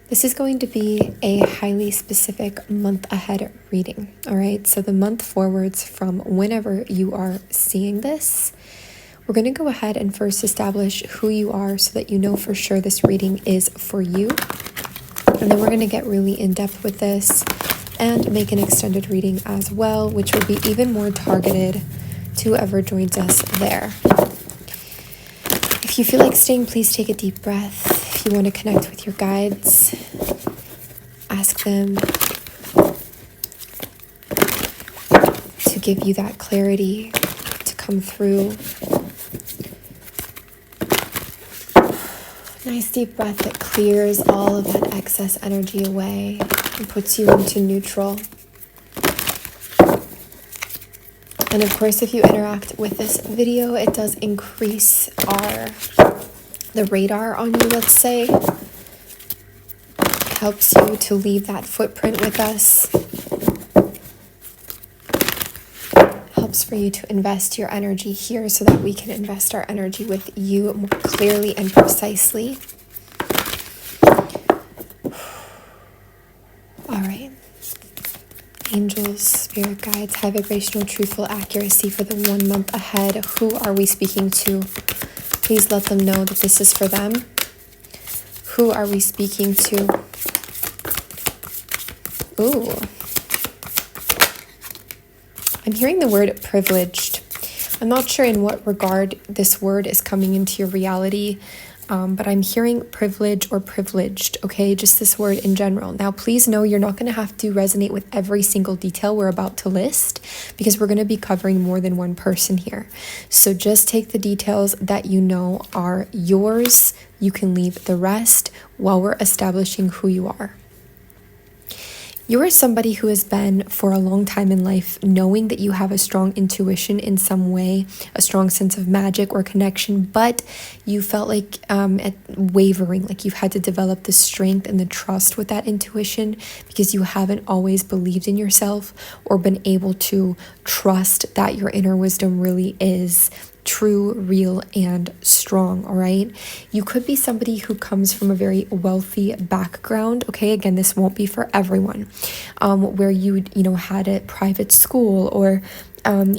This is going to be a highly specific month ahead reading, all right? So the month forwards from whenever you are seeing this, we're going to go ahead and first establish who you are so that you know for sure this reading is for you. And then we're going to get really in depth with this and make an extended reading as well, which will be even more targeted to whoever joins us there. If you feel like staying, please take a deep breath. If you want to connect with your guides, ask them to give you that clarity to come through. Nice deep breath that clears all of that excess energy away and puts you into neutral. And of course, if you interact with this video, it does increase the radar on you, let's say. Helps you to leave that footprint with us. Helps for you to invest your energy here so that we can invest our energy with you more clearly and precisely. All right. Angels, spirit guides, high vibrational, truthful accuracy for the 1 month ahead. Who are we speaking to? Please let them know that this is for them. Who are we speaking to? Ooh. I'm hearing the word privileged. I'm not sure in what regard this word is coming into your reality, but I'm hearing privilege or privileged, okay? Just this word in general. Now, please know you're not going to have to resonate with every single detail we're about to list because we're going to be covering more than one person here. So just take the details that you know are yours. You can leave the rest while we're establishing who you are. You are somebody who has been for a long time in life knowing that you have a strong intuition in some way, a strong sense of magic or connection, but you felt like wavering, like you've had to develop the strength and the trust with that intuition because you haven't always believed in yourself or been able to trust that your inner wisdom really is true, real, and strong, all right? You could be somebody who comes from a very wealthy background, okay? Again, this won't be for everyone, where you had a private school or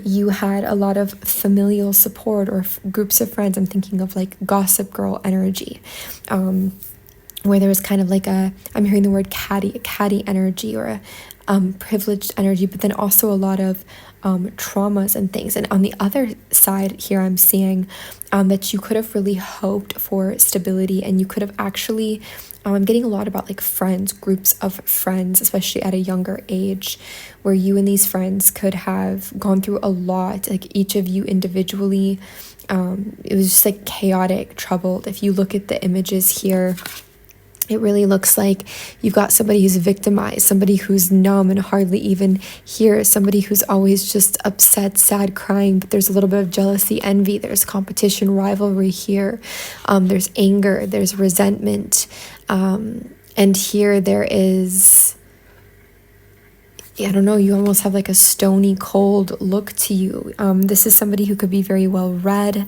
you had a lot of familial support or groups of friends. I'm thinking of like Gossip Girl energy, where there was kind of like I'm hearing the word catty energy or a privileged energy, but then also a lot of traumas and things. And on the other side here, I'm seeing that you could have really hoped for stability, and you could have actually, I'm getting a lot about like friends, groups of friends, especially at a younger age, where you and these friends could have gone through a lot, like each of you individually. It was just like chaotic, troubled. If you look at the images here, it really looks like you've got somebody who's victimized, somebody who's numb and hardly even here, somebody who's always just upset, sad, crying, but there's a little bit of jealousy, envy, there's competition, rivalry here, there's anger, there's resentment, and here there is, I don't know, you almost have like a stony, cold look to you. This is somebody who could be very well read,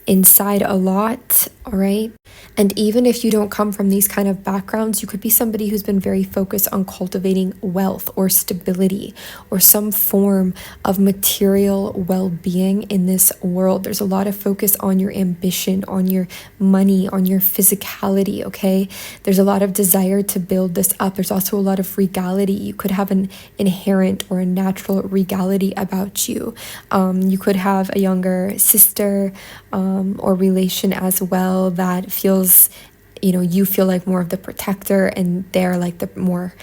inside a lot, all right? And even if you don't come from these kind of backgrounds, you could be somebody who's been very focused on cultivating wealth or stability or some form of material well-being in this world. There's a lot of focus on your ambition, on your money, on your physicality, okay? There's a lot of desire to build this up. There's also a lot of regality. You could have an inherent or a natural regality about you. You could have a younger sister or relation as well that feels, you feel like more of the protector and they're like the more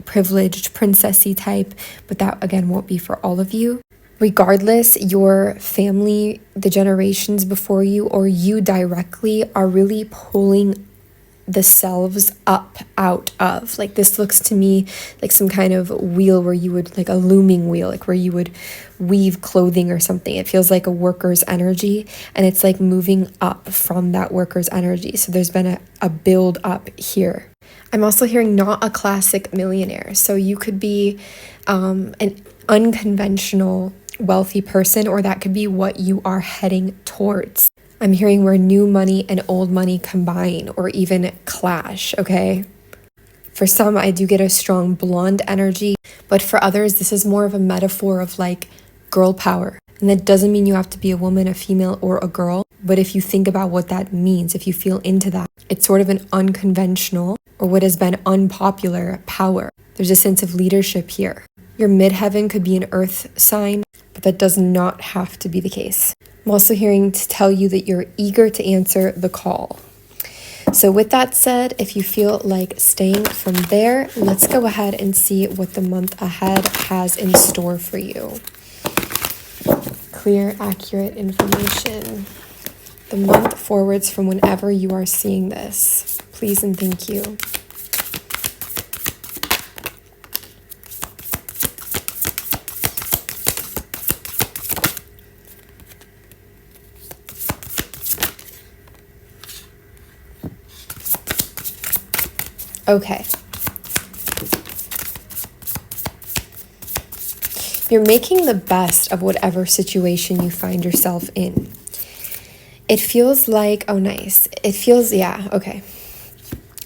privileged princessy type, but that again won't be for all of you. Regardless, your family, the generations before you, or you directly are really pulling the selves up out of, like, this looks to me like some kind of wheel where you would, like a looming wheel, like where you would weave clothing or something. It feels like a worker's energy, and it's like moving up from that worker's energy. So there's been a build up here. I'm also hearing not a classic millionaire. So you could be an unconventional wealthy person, or that could be what you are heading towards. I'm hearing where new money and old money combine or even clash, okay? For some, I do get a strong blonde energy, but for others, this is more of a metaphor of like girl power. And that doesn't mean you have to be a woman, a female, or a girl. But if you think about what that means, if you feel into that, it's sort of an unconventional or what has been unpopular power. There's a sense of leadership here. Your midheaven could be an earth sign, but that does not have to be the case. I'm also hearing to tell you that you're eager to answer the call. So with that said, if you feel like staying from there, let's go ahead and see what the month ahead has in store for you. Clear, accurate information. The month forwards from whenever you are seeing this. Please and thank you. Okay. You're making the best of whatever situation you find yourself in. It feels like, oh, nice. It feels, yeah, okay.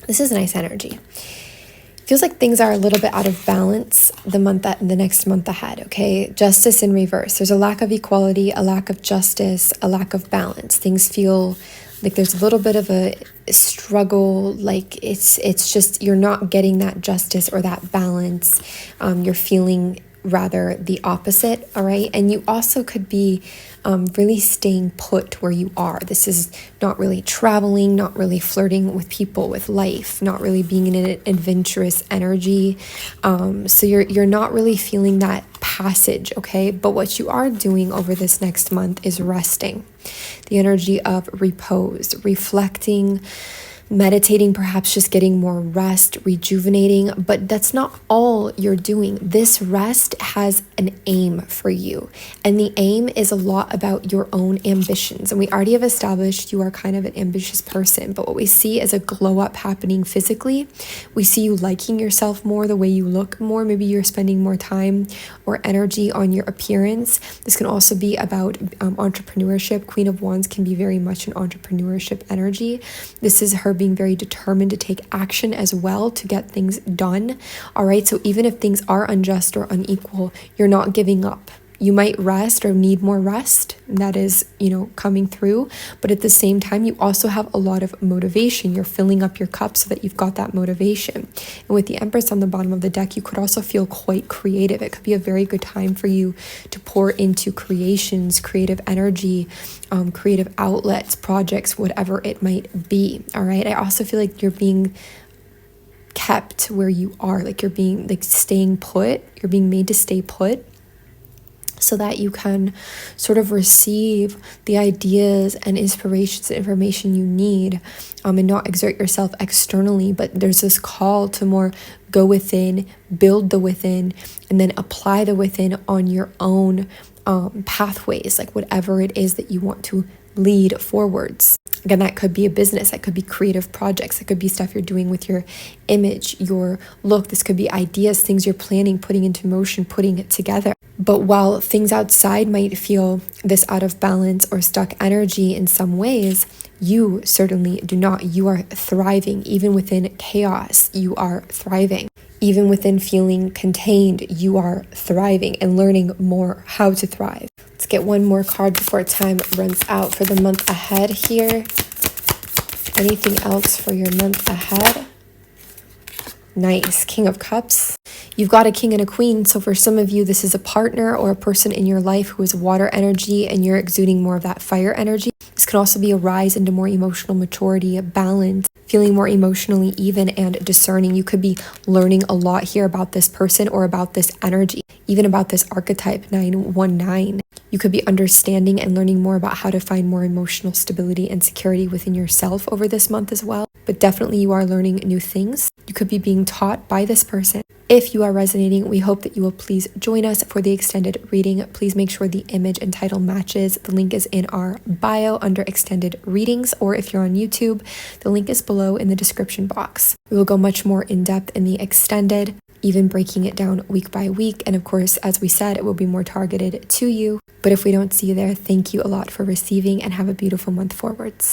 This is nice energy. It feels like things are a little bit out of balance the next month ahead, okay? Justice in reverse. There's a lack of equality, a lack of justice, a lack of balance. Things feel like there's a little bit of a struggle, like it's just you're not getting that justice or that balance. You're feeling rather the opposite, all right? And you also could be really staying put where you are. This is not really traveling, not really flirting with people, with life, not really being in an adventurous energy. So you're not really feeling that passage, okay? But what you are doing over this next month is resting. The energy of repose, reflecting, meditating, perhaps just getting more rest, rejuvenating, but that's not all you're doing. This rest has an aim for you, and the aim is a lot about your own ambitions. And we already have established you are kind of an ambitious person, but what we see is a glow up happening physically. We see you liking yourself more, the way you look more. Maybe you're spending more time or energy on your appearance. This can also be about entrepreneurship. Queen of Wands can be very much an entrepreneurship energy. This is her being very determined to take action as well to get things done. All right, so even if things are unjust or unequal, you're not giving up. You might rest or need more rest. That is, coming through. But at the same time, you also have a lot of motivation. You're filling up your cup so that you've got that motivation. And with the Empress on the bottom of the deck, you could also feel quite creative. It could be a very good time for you to pour into creations, creative energy, creative outlets, projects, whatever it might be. All right. I also feel like you're being kept where you are. Like you're being staying put. You're being made to stay put, so that you can sort of receive the ideas and inspirations and information you need, and not exert yourself externally. But there's this call to more go within, build the within, and then apply the within on your own pathways, like whatever it is that you want to lead forwards. Again, that could be a business, that could be creative projects, that could be stuff you're doing with your image, your look. This could be ideas, things you're planning, putting into motion, putting it together. But while things outside might feel this out of balance or stuck energy in some ways, you certainly do not. You are thriving. Even within chaos, you are thriving. Even within feeling contained, you are thriving and learning more how to thrive. Let's get one more card before time runs out for the month ahead here. Anything else for your month ahead? Nice. King of Cups. You've got a king and a queen. So for some of you, this is a partner or a person in your life who is water energy and you're exuding more of that fire energy. This can also be a rise into more emotional maturity, balance, feeling more emotionally even and discerning. You could be learning a lot here about this person or about this energy, even about this archetype 919. You could be understanding and learning more about how to find more emotional stability and security within yourself over this month as well. But definitely you are learning new things. You could be being taught by this person. If you are resonating, we hope that you will please join us for the extended reading. Please make sure the image and title matches. The link is in our bio under extended readings, or if you're on YouTube, the link is below in the description box. We will go much more in depth in the extended. even breaking it down week by week. And of course, as we said, it will be more targeted to you. But if we don't see you there, thank you a lot for receiving, and have a beautiful month forwards.